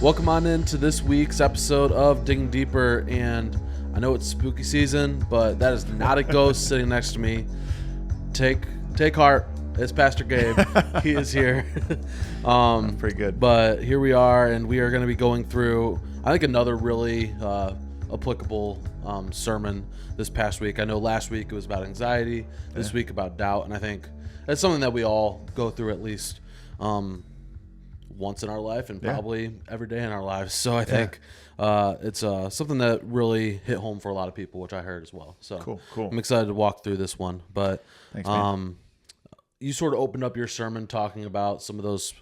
Welcome on into this week's episode of Digging Deeper, and I know it's spooky season, but that is not a ghost sitting next to me. Take heart. It's Pastor Gabe. He is here. Pretty good. But here we are, and we are going to be going through, I think, another really applicable sermon this past week. I know last week it was about anxiety, this week about doubt, and I think that's something that we all go through at least once in our life and probably every day in our lives. So I think it's something that really hit home for a lot of people, which I heard as well. So cool. I'm excited to walk through this one. But thanks, man. You sort of opened up your sermon talking about some of those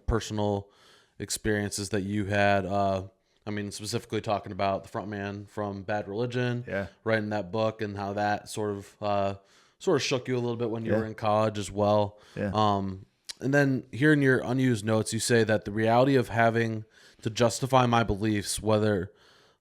personal experiences that you had. I mean, specifically talking about the front man from Bad Religion, writing that book, and how that sort of shook you a little bit when you were in college as well. And then here in your unused notes, you say that the reality of having to justify my beliefs, whether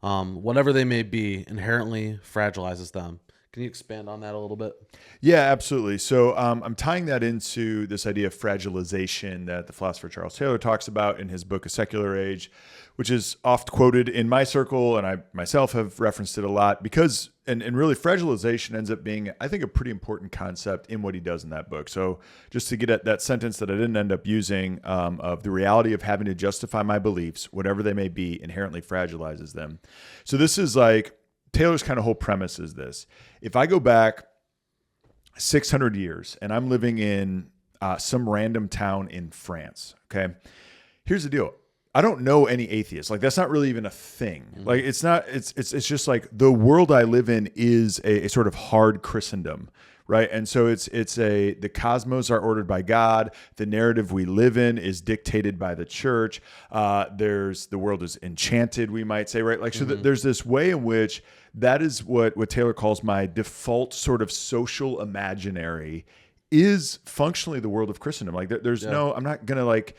whatever they may be, inherently fragilizes them. Can you expand on that a little bit? Yeah, absolutely. So I'm tying that into this idea of fragilization that the philosopher Charles Taylor talks about in his book, A Secular Age, which is oft quoted in my circle, and I myself have referenced it a lot because, and really fragilization ends up being, I think, a pretty important concept in what he does in that book. So just to get at that sentence that I didn't end up using of the reality of having to justify my beliefs, whatever they may be, inherently fragilizes them. So this is like, Taylor's kind of whole premise is this. If I go back 600 years and I'm living in some random town in France, okay, here's the deal. I don't know any atheists. Like, that's not really even a thing. Like, it's just like the world I live in is a sort of hard Christendom, right? And so the cosmos are ordered by God. The narrative we live in is dictated by the church. The world is enchanted, we might say, right? Like, so there's this way in which that is what Taylor calls my default sort of social imaginary is functionally the world of Christendom. Like, there's no, I'm not going to like,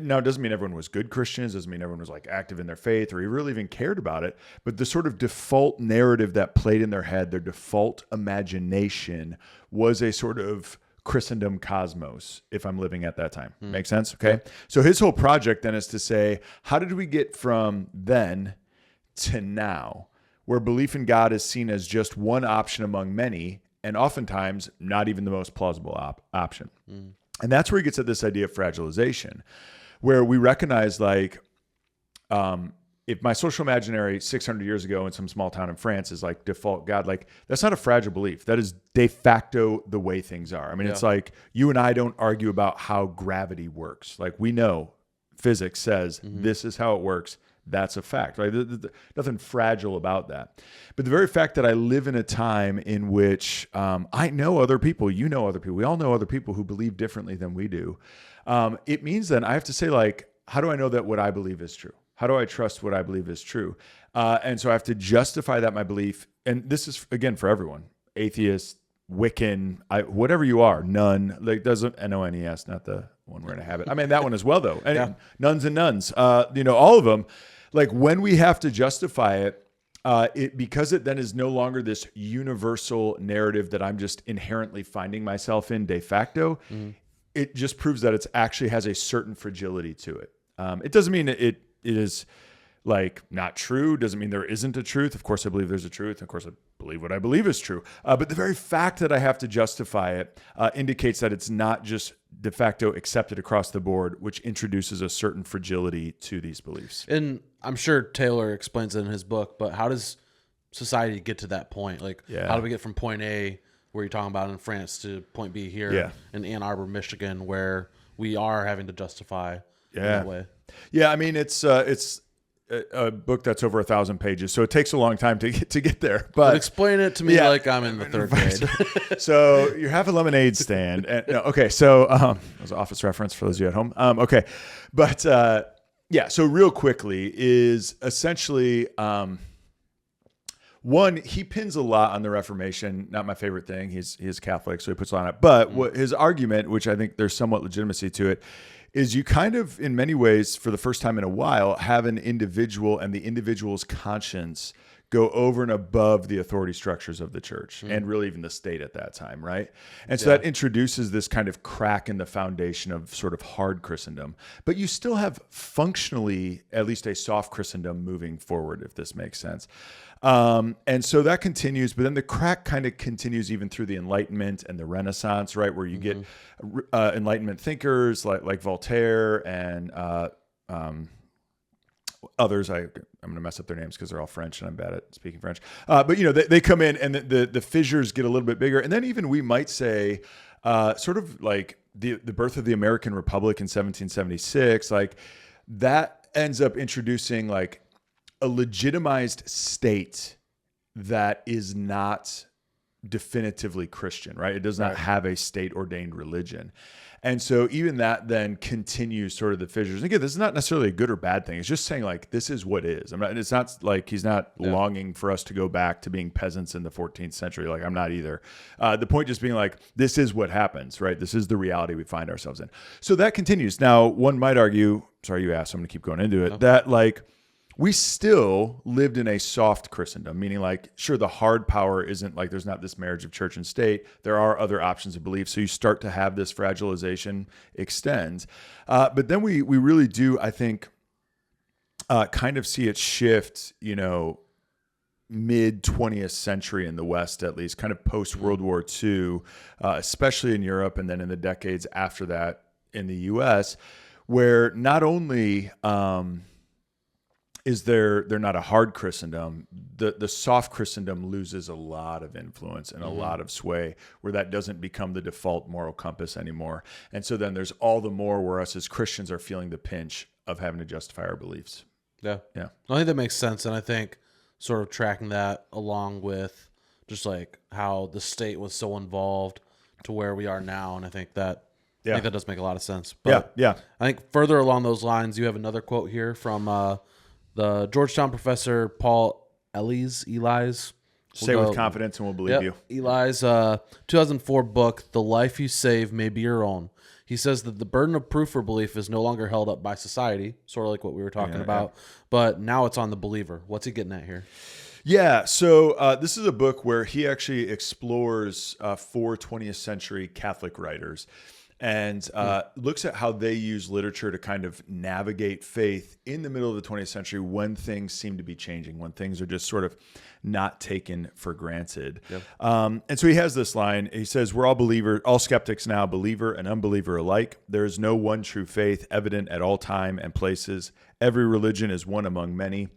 now, it doesn't mean everyone was good Christians. It doesn't mean everyone was like active in their faith or really even cared about it. But the sort of default narrative that played in their head, their default imagination was a sort of Christendom cosmos, if I'm living at that time. Make sense? Okay. Yeah. So his whole project then is to say, how did we get from then to now, where belief in God is seen as just one option among many, and oftentimes not even the most plausible option? And that's where he gets at this idea of fragilization, where we recognize, like, if my social imaginary 600 years ago in some small town in France is like default God, like, that's not a fragile belief. That is de facto the way things are. I mean, it's like you and I don't argue about how gravity works. Like, we know physics says this is how it works. That's a fact, right? Nothing fragile about that. But the very fact that I live in a time in which I know other people, you know other people, we all know other people who believe differently than we do. It means then I have to say, like, how do I know that what I believe is true? How do I trust what I believe is true? And so I have to justify that my belief, and this is, again, for everyone, atheist, Wiccan, whatever you are, none, like, doesn't, N-O-N-E-S, not the one we're in a habit. I mean, that one as well, though. And nuns and nuns, all of them. Like, when we have to justify it, because it then is no longer this universal narrative that I'm just inherently finding myself in de facto, it just proves that it actually has a certain fragility to it. It doesn't mean it is like not true. Doesn't mean there isn't a truth. Of course, I believe there's a truth. Of course, I believe what I believe is true. But the very fact that I have to justify it indicates that it's not just de facto accepted across the board, which introduces a certain fragility to these beliefs. And I'm sure Taylor explains it in his book, but how does society get to that point? Like, how do we get from point A, where you're talking about in France, to point B here in Ann Arbor, Michigan, where we are having to justify in that way? Yeah, I mean, it's a book that's over 1,000 pages, so it takes a long time to get there. But explain it to me like I'm in the third grade. So you have a lemonade stand. And, so that was an Office reference for those of you at home. Okay, but so real quickly is essentially one, he pins a lot on the Reformation. Not my favorite thing. He's Catholic, so he puts a lot on it. But what his argument, which I think there's somewhat legitimacy to it, is you kind of, in many ways, for the first time in a while, have an individual and the individual's conscience go over and above the authority structures of the church and really even the state at that time, right? And so that introduces this kind of crack in the foundation of sort of hard Christendom. But you still have functionally at least a soft Christendom moving forward, if this makes sense. And so that continues, but then the crack kind of continues even through the Enlightenment and the Renaissance, right? Where you get Enlightenment thinkers like Voltaire and others. I'm going to mess up their names because they're all French and I'm bad at speaking French. But they come in and the fissures get a little bit bigger. And then even we might say sort of like the birth of the American Republic in 1776, like that ends up introducing like a legitimized state that is not definitively Christian, right? It does not have a state ordained religion. And so even that then continues sort of the fissures. And again, this is not necessarily a good or bad thing. It's just saying like, this is what is. It's not like he's not longing for us to go back to being peasants in the 14th century. Like I'm not either. The point just being like, this is what happens, right? This is the reality we find ourselves in. So that continues. Now, one might argue, sorry you asked, so I'm going to keep going into it, that like, we still lived in a soft Christendom, meaning like, sure, the hard power isn't like there's not this marriage of church and state. There are other options of belief. So you start to have this fragilization extends. But then we really do, I think, kind of see it shift, mid 20th century in the West, at least kind of post World War II, especially in Europe. And then in the decades after that in the US, where not only, is they're not a hard Christendom, the soft Christendom loses a lot of influence and a lot of sway, where that doesn't become the default moral compass anymore. And so then there's all the more where us as Christians are feeling the pinch of having to justify our beliefs. Yeah. I think that makes sense. And I think sort of tracking that along with just like how the state was so involved to where we are now. And I think that I think that does make a lot of sense. But I think further along those lines, you have another quote here from the Georgetown professor Paul Eli's. Say with confidence and we'll believe you. Eli's 2004 book, The Life You Save May Be Your Own. He says that the burden of proof for belief is no longer held up by society, sort of like what we were talking about, but now it's on the believer. What's he getting at here? Yeah, so this is a book where he actually explores 4 20th century Catholic writers and looks at how they use literature to kind of navigate faith in the middle of the 20th century when things seem to be changing, when things are just sort of not taken for granted. Yep. And so he has this line. He says, we're all skeptics now, believer and unbeliever alike. There is no one true faith evident at all time and places. Every religion is one among many.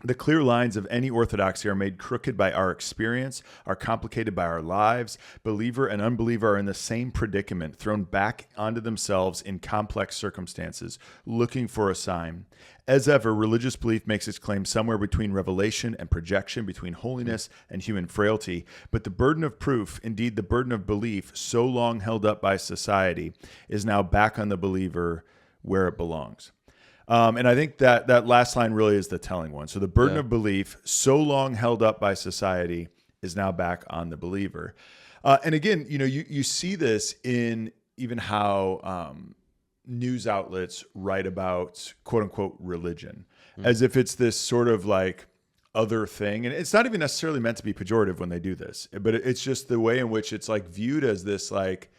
The clear lines of any orthodoxy are made crooked by our experience, are complicated by our lives. Believer and unbeliever are in the same predicament, thrown back onto themselves in complex circumstances, looking for a sign. As ever, religious belief makes its claim somewhere between revelation and projection, between holiness and human frailty. But the burden of proof, indeed the burden of belief, so long held up by society, is now back on the believer where it belongs. And I think that last line really is the telling one. So the burden of belief, so long held up by society, is now back on the believer. And again, you see this in even how news outlets write about quote unquote religion, as if it's this sort of like other thing. And it's not even necessarily meant to be pejorative when they do this, but it's just the way in which it's like viewed as this, like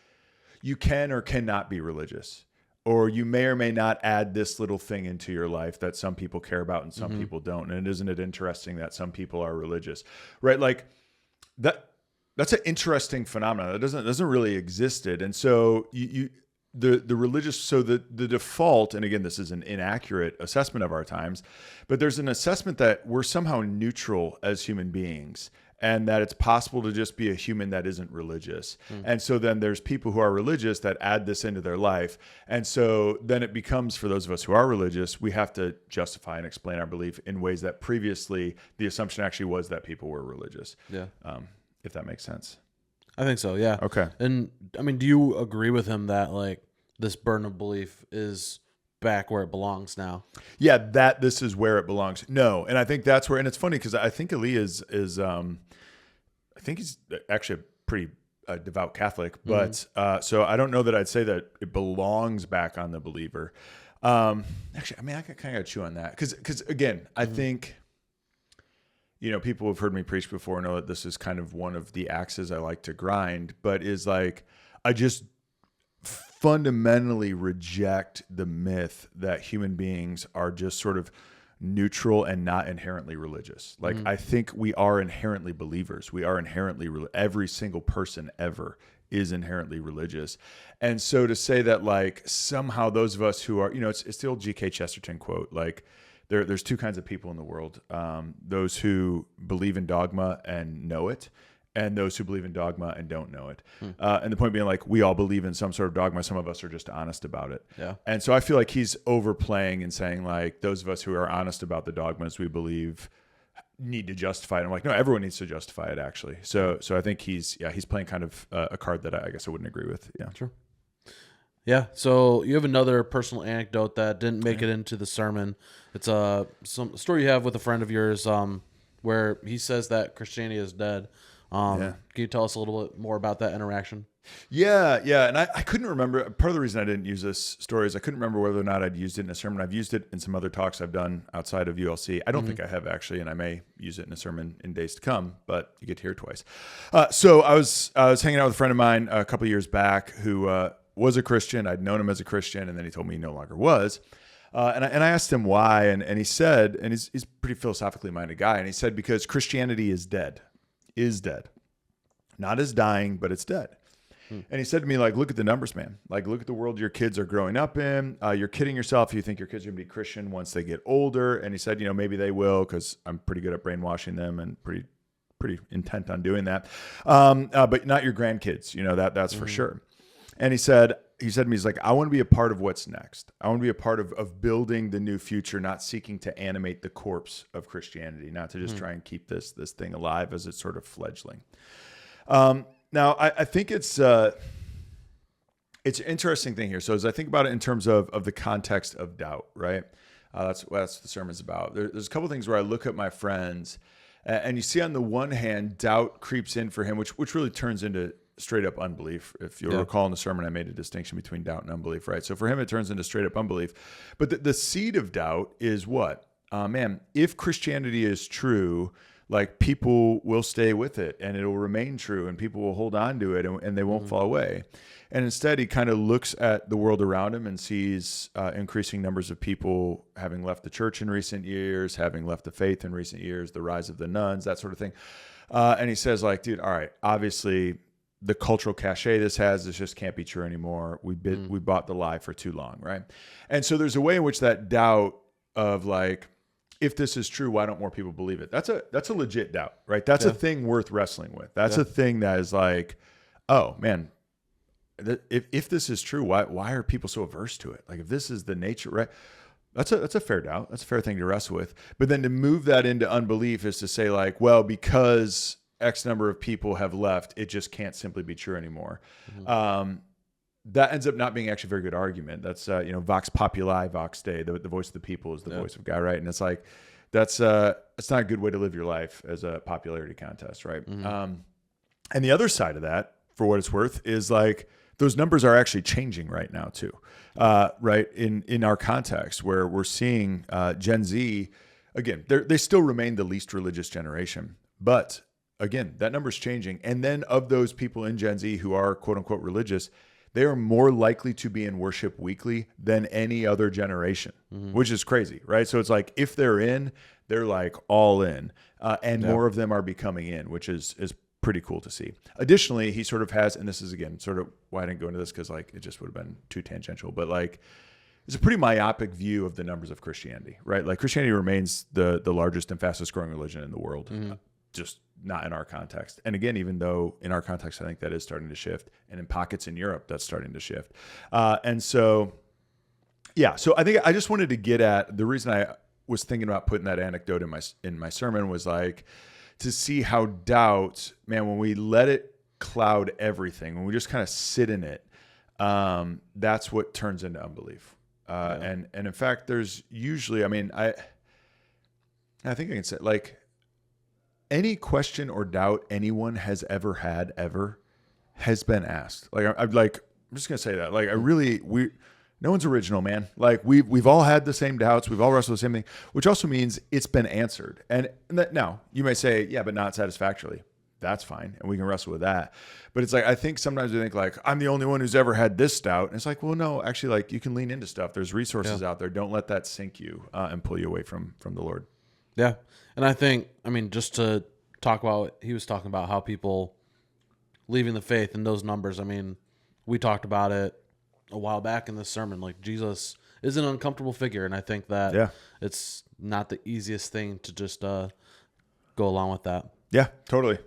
you can or cannot be religious. Or you may or may not add this little thing into your life that some people care about and some people don't. And isn't it interesting that some people are religious, right? Like that's an interesting phenomenon that doesn't really existed. And so the religious, so the default, and again, this is an inaccurate assessment of our times, but there's an assessment that we're somehow neutral as human beings, and that it's possible to just be a human that isn't religious. And so then there's people who are religious that add this into their life. And so then it becomes, for those of us who are religious, we have to justify and explain our belief in ways that previously the assumption actually was that people were religious. Yeah. If that makes sense. I think so, yeah. Okay. And I mean, do you agree with him that like this burden of belief is back where it belongs now? Yeah, that this is where it belongs. No. And I think that's where, and it's funny because I think Ali is I think he's actually a pretty devout Catholic, but so I don't know that I'd say that it belongs back on the believer. Actually, I mean, I kind of got to chew on that because again, I think, people have heard me preach before know that this is kind of one of the axes I like to grind, but is like, I just fundamentally reject the myth that human beings are just sort of neutral and not inherently religious. Like, I think we are inherently believers. We are inherently, every single person ever is inherently religious. And so to say that like somehow those of us who are, it's the old G.K. Chesterton quote, like there's two kinds of people in the world. Those who believe in dogma and know it, and those who believe in dogma and don't know it. And the point being, like, we all believe in some sort of dogma. Some of us are just honest about it. Yeah. And so I feel like he's overplaying and saying, like, those of us who are honest about the dogmas we believe need to justify it. I'm like, no, everyone needs to justify it, actually. So I think he's playing kind of a card that I guess I wouldn't agree with. Yeah. Sure. Yeah. So you have another personal anecdote that didn't make it into the sermon. It's some story you have with a friend of yours, where he says that Christianity is dead. Can you tell us a little bit more about that interaction? Yeah. And I couldn't remember. Part of the reason I didn't use this story is I couldn't remember whether or not I'd used it in a sermon. I've used it in some other talks I've done outside of ULC. I don't think I have, actually, and I may use it in a sermon in days to come, but you get to hear it twice. So I was hanging out with a friend of mine a couple of years back who was a Christian. I'd known him as a Christian, and then he told me he no longer was. And I asked him why, and he said, and he's a pretty philosophically minded guy, and he said, because Christianity is dead. Not as dying, but it's dead. And he said to me, like, look at the numbers, man. Like, look at the world your kids are growing up in. You're kidding yourself if you think your kids are going to be Christian once they get older. And he said, maybe they will, because I'm pretty good at brainwashing them and pretty intent on doing that. But not your grandkids, that's for sure. And he said to me, he's like, I want to be a part of what's next. I want to be a part of building the new future, not seeking to animate the corpse of Christianity, not to just try and keep this thing alive as it's sort of fledgling. Now, I think it's an interesting thing here. So as I think about it in terms of the context of doubt, right? That's what the sermon's about. There's a couple things where I look at my friends, and you see on the one hand, doubt creeps in for him, which really turns into straight up unbelief. If you'll recall in the sermon, I made a distinction between doubt and unbelief, right? So for him, it turns into straight up unbelief. But the seed of doubt is what? If Christianity is true, like, people will stay with it and it'll remain true and people will hold on to it and they won't fall away. And instead, he kind of looks at the world around him and sees increasing numbers of people having left the church in recent years, having left the faith in recent years, the rise of the nuns, that sort of thing. And he says, like, dude, all right, obviously the cultural cachet this just can't be true anymore. We bought the lie for too long, right? And so there's a way in which that doubt of, like, if this is true, why don't more people believe it? That's a legit doubt, right? That's a thing worth wrestling with. That's a thing that is like, oh man, if this is true, why are people so averse to it? Like, if this is the nature, right? That's a fair doubt. That's a fair thing to wrestle with. But then to move that into unbelief is to say, like, well, because X number of people have left, it just can't simply be true anymore. That ends up not being actually a very good argument. That's, vox populi, vox Dei, the voice of the people is the voice of God, right? And it's like, it's not a good way to live your life as a popularity contest, right? And the other side of that, for what it's worth, is like, those numbers are actually changing right now too, right? In our context, where we're seeing Gen Z, again, they still remain the least religious generation, but again, that number's changing. And then of those people in Gen Z who are quote unquote religious, they are more likely to be in worship weekly than any other generation, which is crazy, right? So it's like, if they're in, they're like all in, and more of them are becoming in, which is pretty cool to see. Additionally, he sort of has, and this is again sort of why I didn't go into this, because like it just would have been too tangential, but like it's a pretty myopic view of the numbers of Christianity, right? Like, Christianity remains the largest and fastest growing religion in the world. Just not in our context. And again, even though in our context, I think that is starting to shift, and in pockets in Europe, that's starting to shift. And so I think I just wanted to get at the reason I was thinking about putting that anecdote in my sermon was like to see how doubt, man, when we let it cloud everything, when we just kind of sit in it, that's what turns into unbelief. And in fact, there's usually, I mean, I think I can say, like, any question or doubt anyone has ever had has been asked. Like, I'm just gonna say that. Like, No one's original, man. Like we've all had the same doubts. We've all wrestled with the same thing, which also means it's been answered. And that, now you may say, yeah, but not satisfactorily. That's fine. And we can wrestle with that. But it's like, I think sometimes we think like, I'm the only one who's ever had this doubt. And it's like, well, no, actually, like you can lean into stuff. There's resources out there. Don't let that sink you and pull you away from the Lord. Yeah. And I think, I mean, just to talk about, he was talking about how people leaving the faith and those numbers. I mean, we talked about it a while back in this sermon. Like, Jesus is an uncomfortable figure. And I think that it's not the easiest thing to just go along with that. Yeah, totally.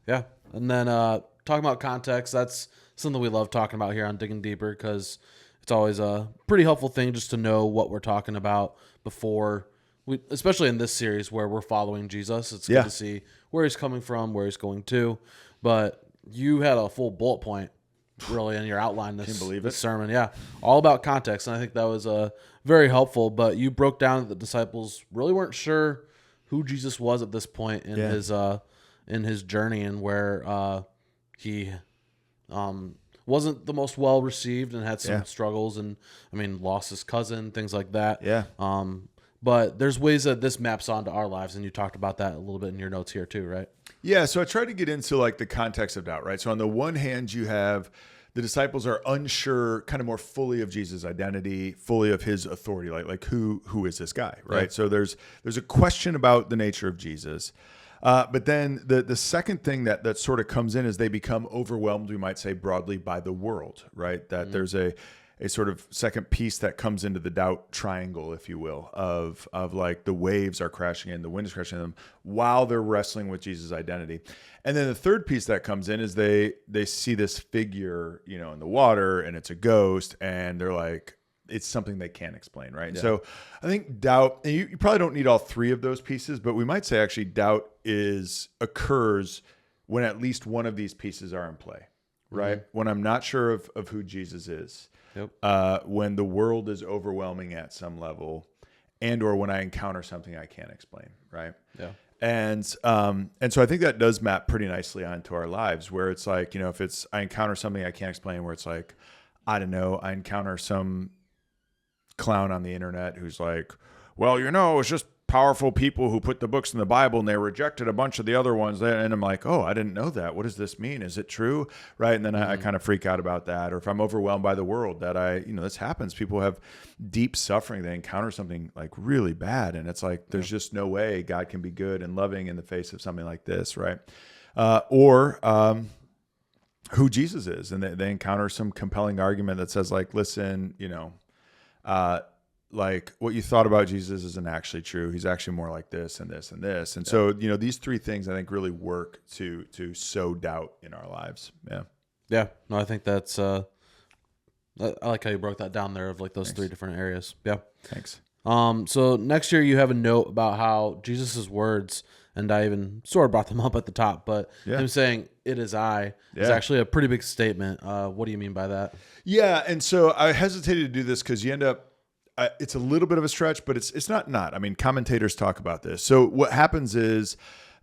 Yeah. And then talking about context, that's something we love talking about here on Digging Deeper, because it's always a pretty helpful thing just to know what we're talking about before we, especially in this series where we're following Jesus. It's good to see where he's coming from, where he's going to. But you had a full bullet point really in your outline this sermon. Yeah. All about context. And I think that was very helpful. But you broke down that the disciples really weren't sure who Jesus was at this point in his journey, and where he wasn't the most well received and had some struggles, and I mean lost his cousin, things like that. Yeah. But there's ways that this maps onto our lives, and you talked about that a little bit in your notes here too, right? Yeah. So I tried to get into like the context of doubt, right? So on the one hand, you have the disciples are unsure kind of more fully of Jesus' identity, fully of his authority, like who is this guy, right? So there's a question about the nature of Jesus. But then the second thing that sort of comes in is they become overwhelmed, we might say broadly, by the world, right? That there's a sort of second piece that comes into the doubt triangle, if you will, of like the waves are crashing in, the wind is crashing in them while they're wrestling with Jesus' identity. And then the third piece that comes in is they see this figure, in the water, and it's a ghost, and they're like, it's something they can't explain, right? Yeah. So I think doubt, and you probably don't need all three of those pieces, but we might say actually doubt occurs when at least one of these pieces are in play, right? Mm-hmm. When I'm not sure of who Jesus is, when the world is overwhelming at some level, and or when I encounter something I can't explain, right? Yeah. And so I think that does map pretty nicely onto our lives, where it's like, if it's I encounter something I can't explain, where it's like, I don't know, I encounter some clown on the internet who's like, well, it's just powerful people who put the books in the Bible and they rejected a bunch of the other ones. And I'm like, oh, I didn't know that. What does this mean? Is it true? Right. And then I kind of freak out about that. Or if I'm overwhelmed by the world, that this happens. People have deep suffering. They encounter something like really bad. And it's like, there's just no way God can be good and loving in the face of something like this. Right. Or who Jesus is. And they encounter some compelling argument that says like, listen, like what you thought about Jesus isn't actually true. He's actually more like this and this and this. And so, these three things I think really work to sow doubt in our lives. Yeah. Yeah. No, I think that's, I like how you broke that down there of like those three different areas. Yeah. Thanks. So next year you have a note about how Jesus's words, and I even sort of brought them up at the top, but him saying "it is I" is actually a pretty big statement. What do you mean by that? Yeah, and so I hesitated to do this because you end up. It's a little bit of a stretch, but it's not. I mean, commentators talk about this. So what happens is,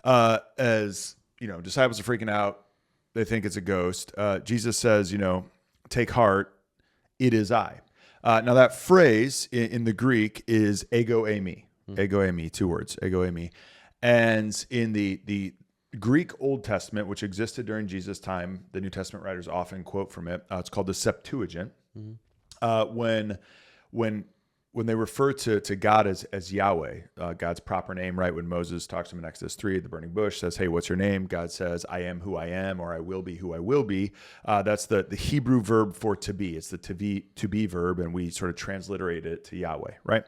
as disciples are freaking out, they think it's a ghost. Jesus says, "Take heart, it is I." Now that phrase in the Greek is ego eimi. Ego eimi, 2 words, ego eimi. And in the Greek Old Testament, which existed during Jesus' time, the New Testament writers often quote from it. It's called the Septuagint. Mm-hmm. When they refer to God as Yahweh, God's proper name, right? When Moses talks to him in Exodus 3 at the burning bush, says, "Hey, what's your name?" God says, "I am who I am," or "I will be who I will be." That's the Hebrew verb for to be. It's the to be verb, and we sort of transliterate it to Yahweh, right?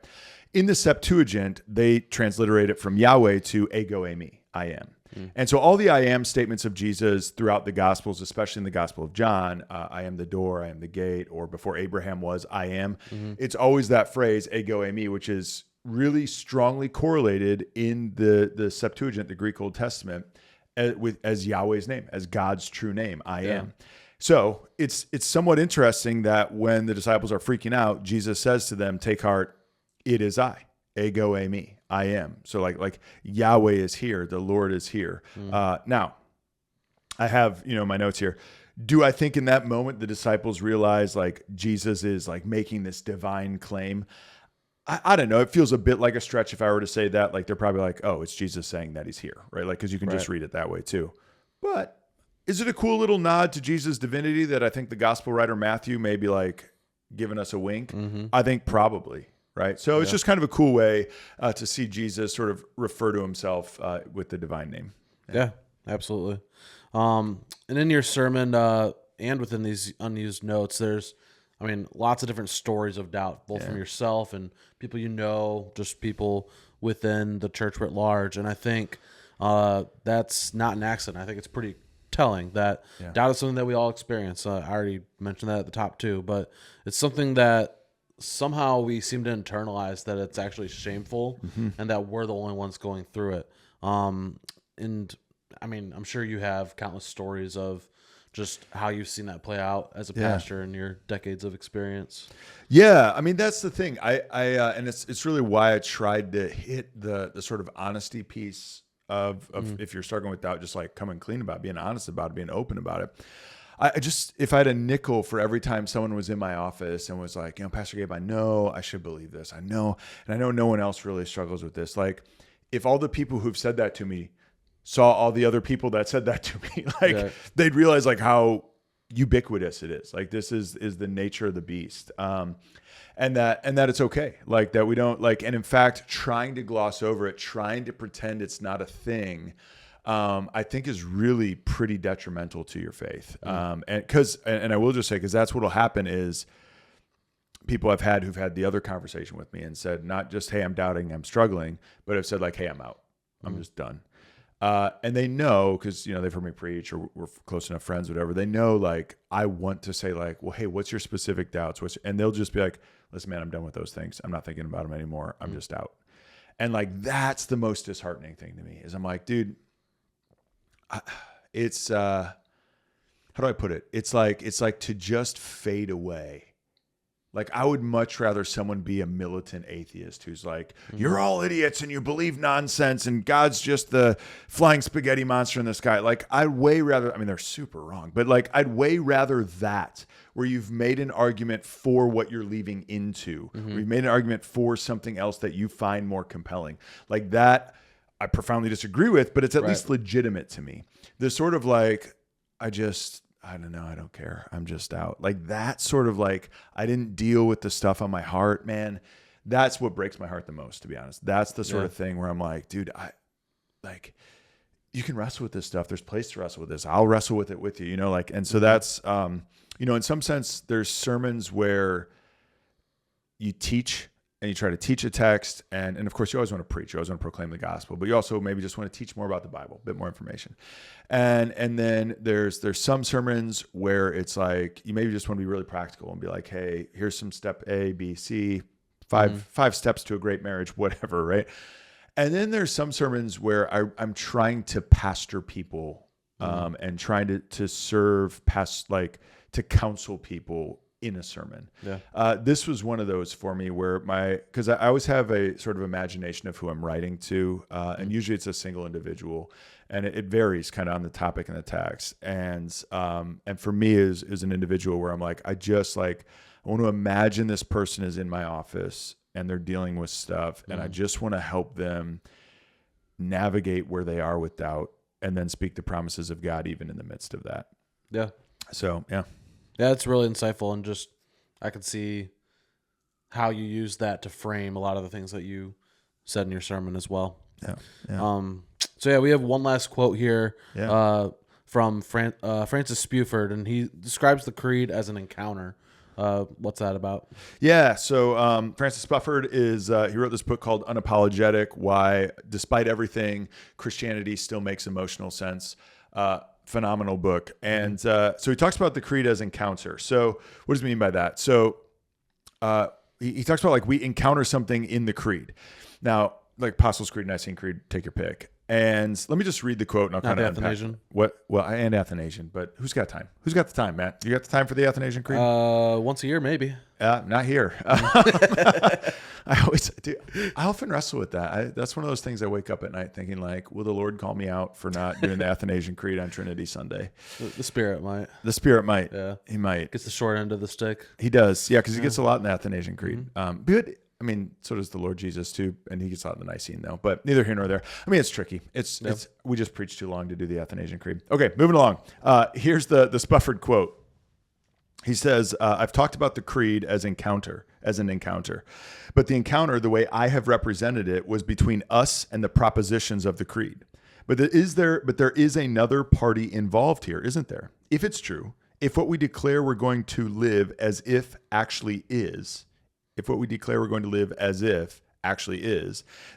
In the Septuagint, they transliterate it from Yahweh to ego eimi, I am. And so all the I am statements of Jesus throughout the Gospels, especially in the Gospel of John, I am the door, I am the gate, or before Abraham was, I am. Mm-hmm. It's always that phrase, ego eimi, which is really strongly correlated in the Septuagint, the Greek Old Testament, as Yahweh's name, as God's true name, I am. So it's somewhat interesting that when the disciples are freaking out, Jesus says to them, "Take heart, it is I, ego eimi, I am." So like Yahweh is here, the Lord is here. Now, I have my notes here. Do I think in that moment the disciples realize like Jesus is like making this divine claim? I don't know. It feels a bit like a stretch if I were to say that. Like they're probably like, oh, it's Jesus saying that he's here, right? Like, because you can just read it that way too. But is it a cool little nod to Jesus' divinity that I think the gospel writer Matthew may be like giving us a wink? I think probably, right? So it's just kind of a cool way to see Jesus sort of refer to himself with the divine name. Yeah, absolutely. And in your sermon and within these unused notes, there's, I mean, lots of different stories of doubt, both from yourself and people you know, just people within the church writ large. And I think that's not an accident. I think it's pretty telling that doubt is something that we all experience. I already mentioned that at the top too, but it's something that somehow we seem to internalize that it's actually shameful and that we're the only ones going through it. And I mean, I'm sure you have countless stories of just how you've seen that play out as a pastor in your decades of experience. Yeah, I mean that's the thing. I and it's really why I tried to hit the sort of honesty piece of if you're struggling with doubt, just like coming clean about it, being honest about it, being open about it. I just, if I had a nickel for every time someone was in my office and was like, you know, Pastor Gabe, I know I should believe this. I know, and I know no one else really struggles with this. Like, if all the people who've said that to me saw all the other people that said that to me, like they'd realize like how ubiquitous it is. Like this is the nature of the beast. And that it's okay. Like that we don't like, and in fact, trying to gloss over it, trying to pretend it's not a thing, I think is really pretty detrimental to your faith. And I will just say, cause that's what'll happen is people I've had who've had the other conversation with me and said, not just, hey, I'm doubting, I'm struggling, but have said like, hey, I'm out. I'm just done. And they know, because you know they've heard me preach or we're close enough friends, whatever. They know, like I want to say, like, well, hey, what's your specific doubts? And they'll just be like, listen, man, I'm done with those things. I'm not thinking about them anymore. I'm just out. And like that's the most disheartening thing to me is I'm like, dude, it's how do I put it? It's like to just fade away. Like I would much rather someone be a militant atheist who's like, you're all idiots and you believe nonsense and God's just the flying spaghetti monster in the sky. Like I'd way rather, I mean, they're super wrong, but like I'd way rather that where you've made an argument for what you're leaving into, or you've made an argument for something else that you find more compelling. Like that I profoundly disagree with, but it's at least legitimate to me. There's sort of like, I don't know. I don't care. I'm just out. Like that sort of like, I didn't deal with the stuff on my heart, man. That's what breaks my heart the most, to be honest. That's the sort of thing where I'm like, dude, you can wrestle with this stuff. There's place to wrestle with this. I'll wrestle with it with you, you know, like, and so that's, you know, in some sense there's sermons where you teach and you try to teach a text. And of course you always want to preach, you always want to proclaim the gospel, but you also maybe just want to teach more about the Bible, a bit more information. And then there's some sermons where it's like, you maybe just want to be really practical and be like, hey, here's some step A, B, C, five steps to a great marriage, whatever. Right. And then there's some sermons where I'm trying to pastor people, and trying to serve to counsel people in a sermon. This was one of those for me where because I always have a sort of imagination of who I'm writing to, and usually it's a single individual, and it varies kind of on the topic and the text. And for me is an individual where I'm like, I want to imagine this person is in my office and they're dealing with stuff, and I just want to help them navigate where they are with doubt, and then speak the promises of God even in the midst of that. Yeah. So yeah. Yeah, it's really insightful, and just I can see how you use that to frame a lot of the things that you said in your sermon as well. Yeah. So yeah, we have one last quote here from Francis Spuford, and he describes the creed as an encounter. What's that about? Yeah, so Francis Spuford he wrote this book called Unapologetic: Why, Despite Everything, Christianity Still Makes Emotional Sense. Phenomenal book. And so he talks about the creed as encounter. So what does he mean by that? So he talks about like we encounter something in the creed. Now, like Apostles' Creed, Nicene Creed, take your pick. And let me just read the quote, and I'll kind of unpack Athanasian. what. Well, and Athanasian, but who's got time? Who's got the time, Matt? You got the time for the Athanasian Creed? Once a year, maybe. Not here. I often wrestle with that. That's one of those things I wake up at night thinking, like, will the Lord call me out for not doing the Athanasian Creed on Trinity Sunday? The Spirit might. The Spirit might. Yeah. He might. Gets the short end of the stick. He does. Yeah, because he gets a lot in the Athanasian Creed. But I mean, so does the Lord Jesus too, and he gets a lot in the Nicene though. But neither here nor there. I mean, it's tricky. It's we just preached too long to do the Athanasian Creed. Okay, moving along. Here's the Spufford quote. He says, I've talked about the creed as an encounter, but the encounter, the way I have represented it, was between us and the propositions of the creed. But there is another party involved here, isn't there? If it's true, if what we declare we're going to live as if actually is,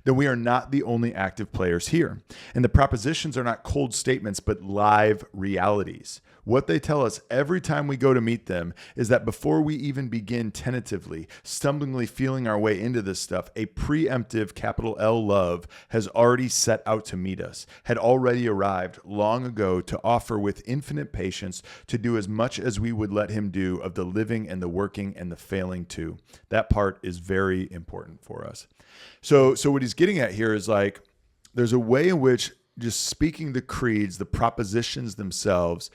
then we are not the only active players here. And the propositions are not cold statements, but live realities. What they tell us every time we go to meet them is that before we even begin tentatively, stumblingly feeling our way into this stuff, a preemptive capital L love has already set out to meet us, had already arrived long ago to offer with infinite patience to do as much as we would let him do of the living and the working and the failing too. That part is very important for us. So what he's getting at here is like, there's a way in which just speaking the creeds, the propositions themselves,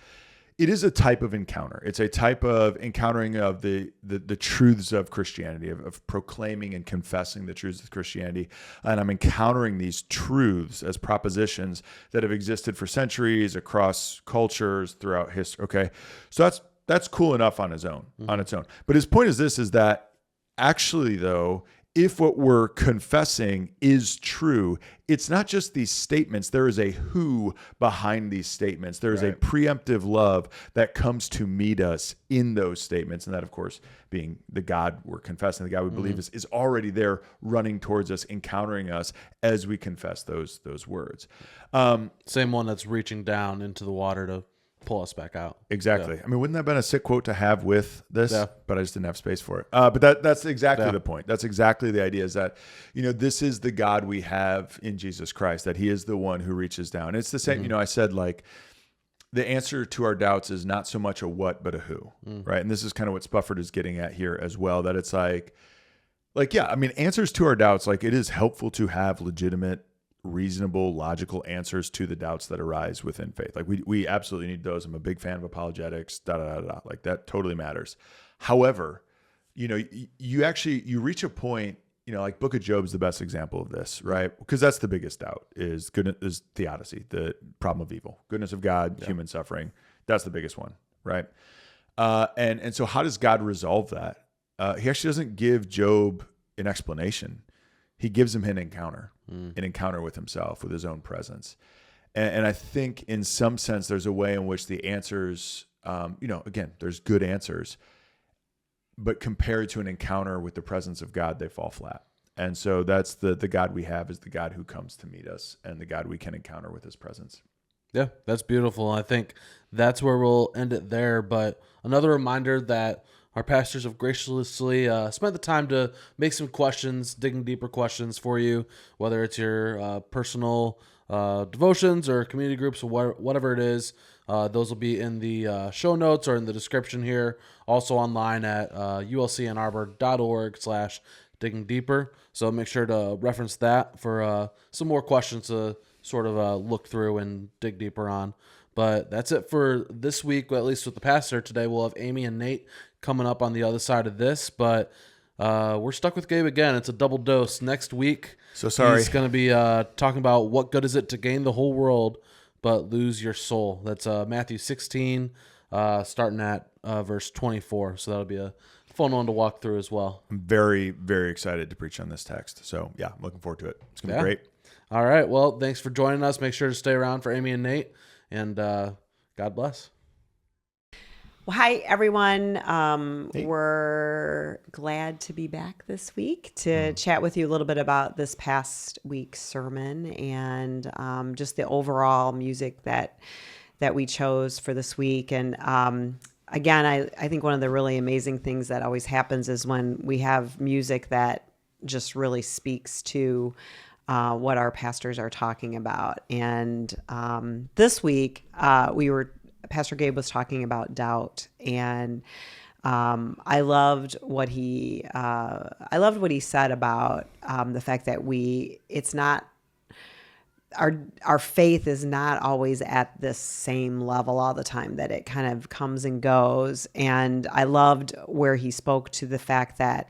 it is a type of encounter. It's a type of encountering of the truths of Christianity, of proclaiming and confessing the truths of Christianity. And I'm encountering these truths as propositions that have existed for centuries across cultures throughout history. Okay, so that's cool enough on its own. But his point is this: is that actually, though, if what we're confessing is true, it's not just these statements. There is a who behind these statements. There is a preemptive love that comes to meet us in those statements. And that, of course, being the God we're confessing, the God we believe is already there running towards us, encountering us as we confess those words. Same one that's reaching down into the water to pull us back out. Exactly. Yeah. I mean, wouldn't that have been a sick quote to have with this? Yeah. But I just didn't have space for it. But that's exactly the point. That's exactly the idea, is that, this is the God we have in Jesus Christ, that he is the one who reaches down. It's the same, I said, like, the answer to our doubts is not so much a what, but a who, right? And this is kind of what Spufford is getting at here as well, that it's like, yeah, I mean, answers to our doubts, like, it is helpful to have legitimate, reasonable, logical answers to the doubts that arise within faith. Like we absolutely need those. I'm a big fan of apologetics, like that totally matters. However, you reach a point, like Book of Job is the best example of this, right? Because that's the biggest doubt is theodicy, the problem of evil, goodness of God, human suffering. That's the biggest one, right? And so how does God resolve that? He actually doesn't give Job an explanation. He gives him an encounter with himself, with his own presence. And I think in some sense, there's a way in which the answers, again, there's good answers, but compared to an encounter with the presence of God, they fall flat. And so that's the God we have is the God who comes to meet us and the God we can encounter with his presence. Yeah, that's beautiful. I think that's where we'll end it there. But another reminder that our pastors have graciously spent the time to make some questions, digging deeper questions for you, whether it's your personal devotions or community groups or whatever it is. Those will be in the show notes or in the description here. Also online at ulcannarbor.org/digging deeper. So make sure to reference that for some more questions to sort of look through and dig deeper on. But that's it for this week, at least with the pastor. Today we'll have Amy and Nate coming up on the other side of this, but we're stuck with Gabe again. It's a double dose. Next week, so sorry, he's going to be talking about what good is it to gain the whole world but lose your soul. That's Matthew 16, starting at verse 24. So that'll be a fun one to walk through as well. I'm very, very excited to preach on this text. So yeah, I'm looking forward to it. It's going to be great. All right. Well, thanks for joining us. Make sure to stay around for Amy and Nate, and God bless. Well, hi, everyone. Hey. We're glad to be back this week to chat with you a little bit about this past week's sermon and just the overall music that we chose for this week. And again, I think one of the really amazing things that always happens is when we have music that just really speaks to what our pastors are talking about. And this week, Pastor Gabe was talking about doubt, and I loved what he said about the fact that it's not. Our faith is not always at this same level all the time, that it kind of comes and goes. And I loved where he spoke to the fact that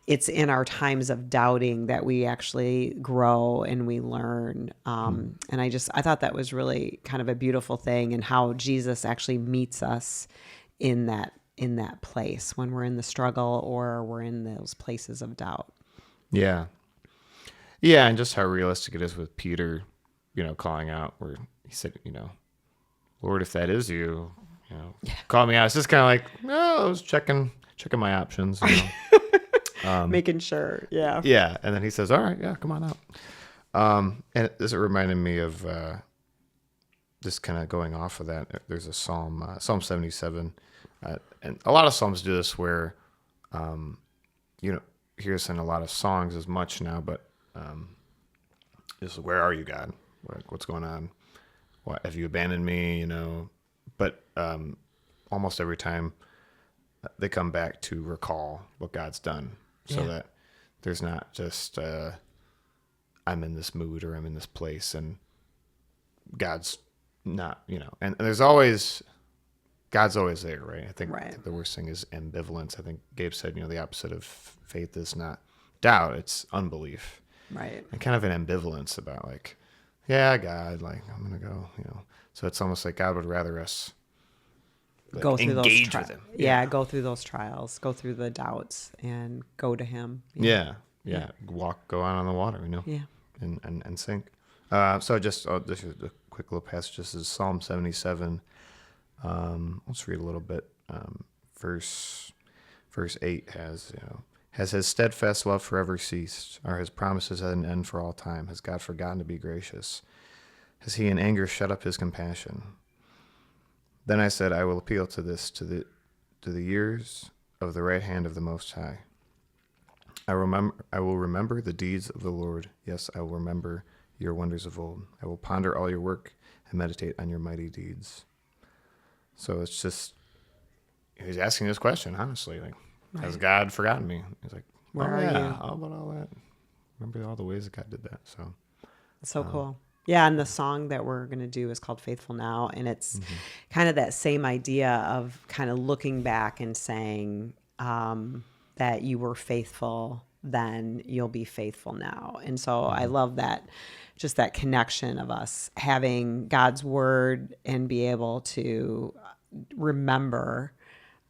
it's in our times of doubting that we actually grow and we learn. And I thought that was really kind of a beautiful thing, and how Jesus actually meets us in that place when we're in the struggle or we're in those places of doubt. Yeah. Yeah. And just how realistic it is with Peter, calling out where he said, Lord, if that is you, call me out. It's just kind of like, no, I was checking my options, making sure. Yeah. Yeah. And then he says, all right, yeah, come on out. And this reminded me of, just kind of going off of that. There's a Psalm 77. And a lot of Psalms do this where, hear this in a lot of songs as much now, but, this is, where are you, God? What's going on? What, have you abandoned me? But almost every time they come back to recall what God's done, so that there's not just I'm in this mood or I'm in this place and God's not, and there's always, God's always there, right? I think the worst thing is ambivalence. I think Gabe said, the opposite of faith is not doubt, it's unbelief. Right. And kind of an ambivalence about like, yeah, God, like I'm going to go, So it's almost like God would rather us go through engage those with him. Yeah, go through those trials, go through the doubts and go to him. Yeah. Go out on the water, Yeah. And sink. So just this is a quick little passage. This is Psalm 77. Let's read a little bit. Verse 8 has his steadfast love forever ceased? Are his promises at an end for all time? Has God forgotten to be gracious? Has he in anger shut up his compassion? Then I said, I will appeal to the years of the right hand of the Most High. I will remember the deeds of the Lord. Yes, I will remember your wonders of old. I will ponder all your work and meditate on your mighty deeds. So it's just, he's asking this question, honestly, like, has God forgotten me? He's like, where are you? How about all that? Remember all the ways that God did that. So cool. Yeah, and the song that we're going to do is called Faithful Now, and it's kind of that same idea of kind of looking back and saying that you were faithful then, you'll be faithful now. And so I love that, just that connection of us having God's word and be able to remember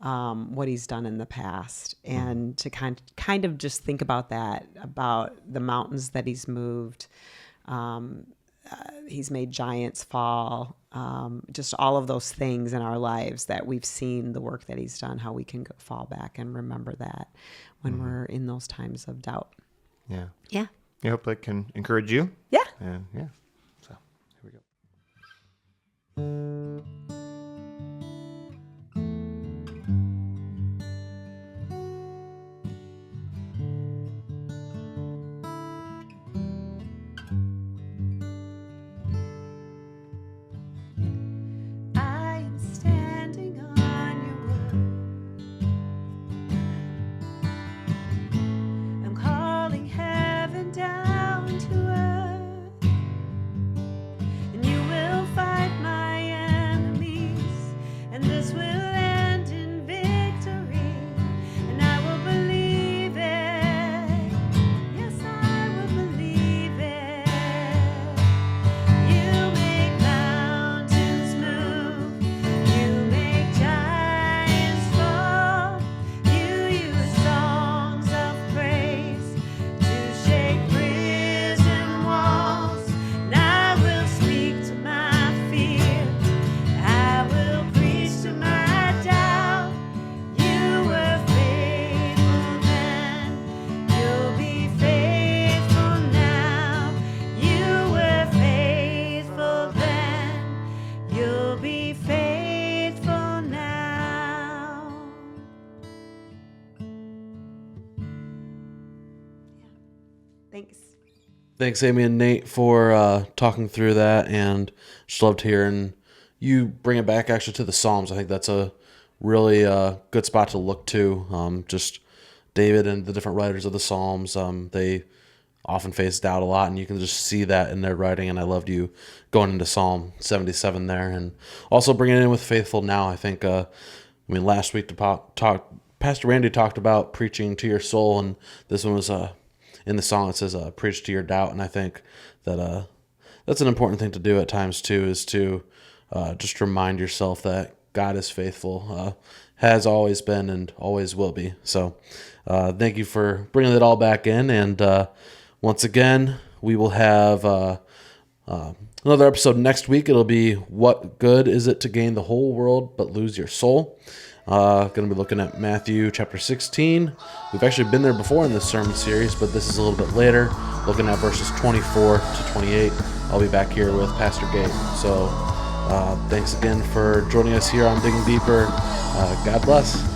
what he's done in the past, and to kind of just think about that, about the mountains that he's moved. He's made giants fall, just all of those things in our lives that we've seen the work that he's done, how we can fall back and remember that when we're in those times of doubt. Yeah. Yeah. I hope that can encourage you. Yeah. And so here we go. Thanks, Amy and Nate, for talking through that, and just loved hearing you bring it back actually to the Psalms. I think that's a really good spot to look to. Just David and the different writers of the Psalms, they often face doubt a lot, and you can just see that in their writing. And I loved you going into Psalm 77 there, and also bringing it in with Faithful Now. I think, last week Pastor Randy talked about preaching to your soul, and this one was in the song it says preach to your doubt. And I think that that's an important thing to do at times too, is to just remind yourself that God is faithful, has always been and always will be. So thank you for bringing it all back in. And once again, we will have another episode next week. It'll be What Good Is It to Gain the Whole World But Lose Your Soul? Going to be looking at Matthew chapter 16. We've actually been there before in this sermon series, but this is a little bit later, looking at verses 24 to 28. I'll be back here with Pastor Gabe. So thanks again for joining us here on Digging Deeper. God bless.